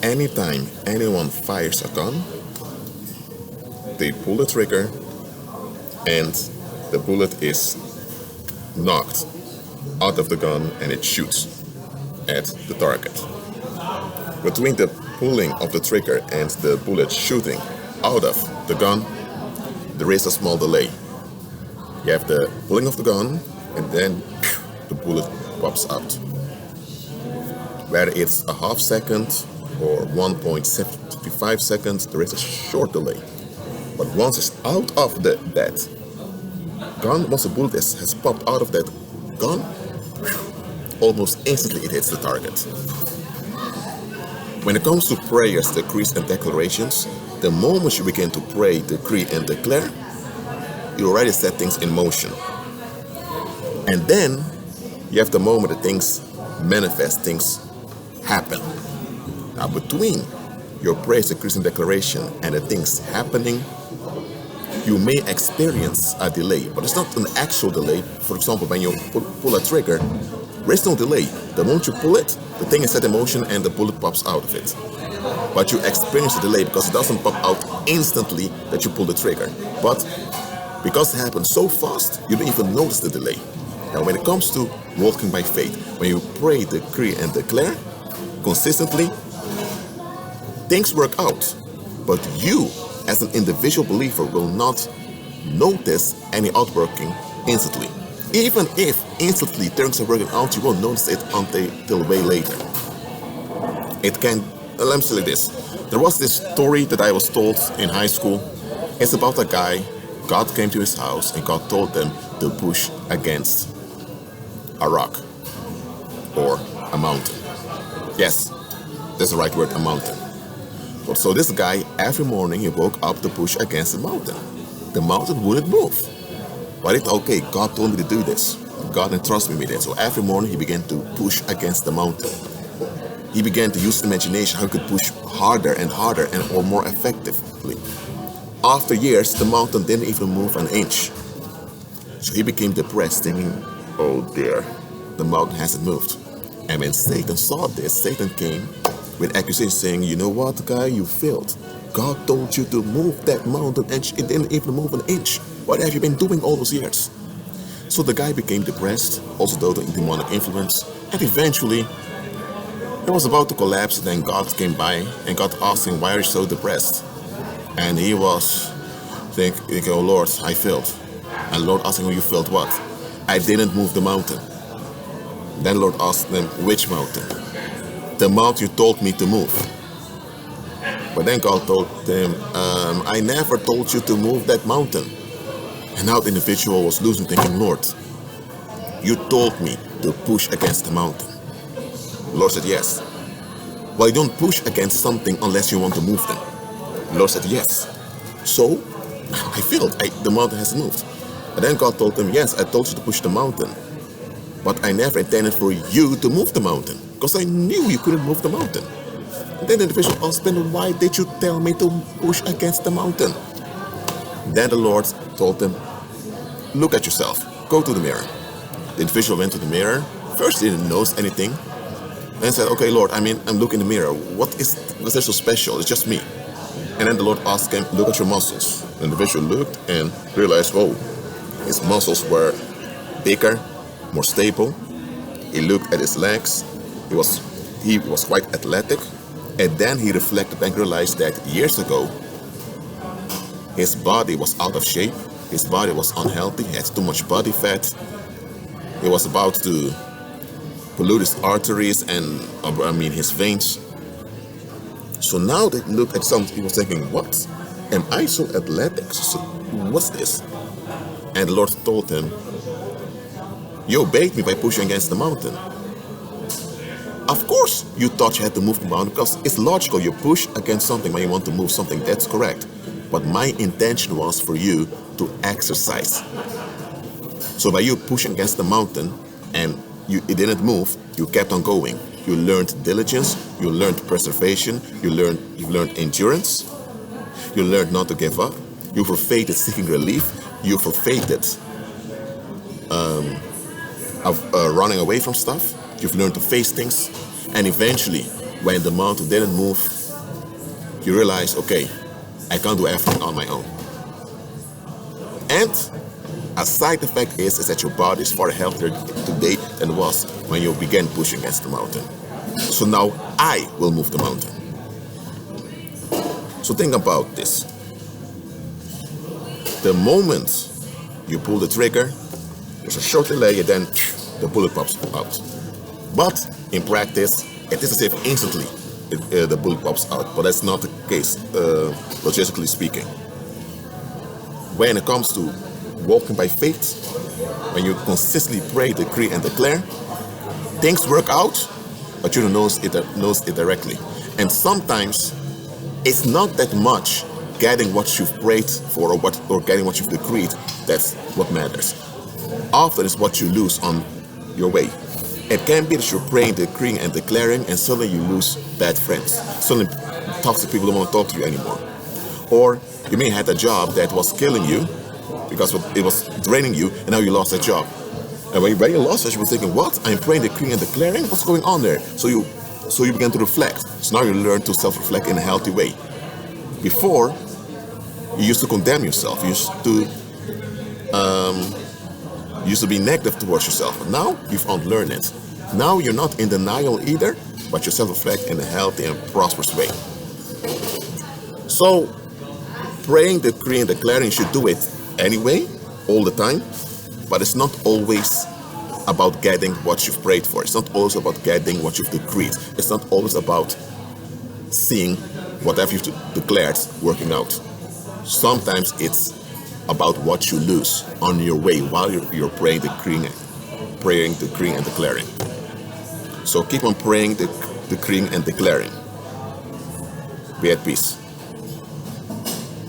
anytime anyone fires a gun, they pull the trigger and the bullet is knocked out of the gun and it shoots at the target. Between the pulling of the trigger and the bullet shooting out of the gun, there is a small delay. You have the pulling of the gun and then the bullet pops out. Whether it's a half second or 1.75 seconds, there is a short delay. But once it's out of that gun, once the bullet has popped out of that gun, almost instantly it hits the target. When it comes to prayers, decrees, and declarations, the moment you begin to pray, decree, and declare, you already set things in motion. And then you have the moment that things manifest, things happen. Now, between your prayers, decrees, and declaration and the things happening, you may experience a delay, but it's not an actual delay. For example, when you pull a trigger, there is no delay. The moment you pull it, the thing is set in motion and the bullet pops out of it. But you experience a delay because it doesn't pop out instantly that you pull the trigger. But because it happens so fast, you don't even notice the delay. Now, when it comes to walking by faith, when you pray, decree, and declare consistently, things work out. But you, as an individual believer, will not notice any outworking instantly. Even if instantly things are working out, you won't notice it until way later. It can, let me say this. There was this story that I was told in high school. It's about a guy, God came to his house and God told them to push against a rock or a mountain. Yes, that's the right word, a mountain. So this guy, every morning he woke up to push against the mountain. The mountain wouldn't move. But it's okay, God told me to do this. God entrusted me with it. So every morning he began to push against the mountain. He began to use imagination how he could push harder and harder or more effectively. After years, the mountain didn't even move an inch. So he became depressed, thinking, oh dear, the mountain hasn't moved. And when Satan saw this, Satan came with accusations saying, you know what, guy, you failed. God told you to move that mountain and it didn't even move an inch. What have you been doing all those years? So the guy became depressed, also due to demonic influence, and eventually he was about to collapse. Then God came by and God asked him, why are you so depressed? And he was thinking, oh Lord, I failed. And the Lord asked him, you failed what? I didn't move the mountain. Then the Lord asked him, which mountain? The mountain you told me to move. But then God told him, I never told you to move that mountain. And now the individual was losing, thinking, Lord, you told me to push against the mountain. The Lord said, yes. Well, you don't push against something unless you want to move them. The Lord said, yes. So, I failed. The mountain hasn't moved. But then God told him, yes, I told you to push the mountain. But I never intended for you to move the mountain, because I knew you couldn't move the mountain. And then the individual asked him, why did you tell me to push against the mountain? Then the Lord told him, look at yourself, go to the mirror. The individual went to the mirror. First he didn't notice anything. Then said, okay Lord, I'm looking in the mirror. What's there so special? It's just me. And then the Lord asked him, look at your muscles. The individual looked and realized, whoa, his muscles were bigger, more stable. He looked at his legs. He was quite athletic. And then he reflected and realized that years ago, his body was out of shape. His body was unhealthy. He had too much body fat. He was about to pollute his arteries and his veins. So now that he looked at something, he was thinking, what? Am I so athletic? So what's this? And the Lord told him, you obeyed me by pushing against the mountain. Of course you thought you had to move the mountain, because it's logical. You push against something when you want to move something. That's correct. But my intention was for you to exercise. So by you pushing against the mountain and it didn't move, you kept on going. You learned diligence, you learned preservation, you learned endurance, you learned not to give up, you forfeited seeking relief, you forfeited running away from stuff, you've learned to face things, and eventually when the mountain didn't move, you realize, okay, I can't do everything on my own. And a side effect is that your body is far healthier today than it was when you began pushing against the mountain. So now I will move the mountain. So think about this. The moment you pull the trigger, there's a short delay and then the bullet pops out. But in practice, it is as if instantly the bullet pops out, but that's not the case, logistically speaking. When it comes to walking by faith, when you consistently pray, decree, and declare, things work out, but you don't know it directly. And sometimes it's not that much getting what you've prayed for or getting what you've decreed that's what matters. Often it's what you lose on your way. It can be that you're praying, decreeing, and declaring, and suddenly you lose bad friends. Suddenly toxic people don't want to talk to you anymore. Or you may have had a job that was killing you because it was draining you, and now you lost that job. And when you lost it, you were thinking, what? I'm praying, decreeing, and declaring? What's going on there? So you begin to reflect. So now you learn to self-reflect in a healthy way. Before, you used to condemn yourself. You used to be negative towards yourself. But now you've unlearned it. Now you're not in denial either, but you self-reflect in a healthy and prosperous way. So praying, decreeing, declaring, you should do it anyway, all the time. But it's not always about getting what you've prayed for. It's not always about getting what you've decreed. It's not always about seeing whatever you've declared working out. Sometimes it's about what you lose on your way while you're praying, decreeing, and declaring. So keep on praying, decreeing, and declaring. Be at peace.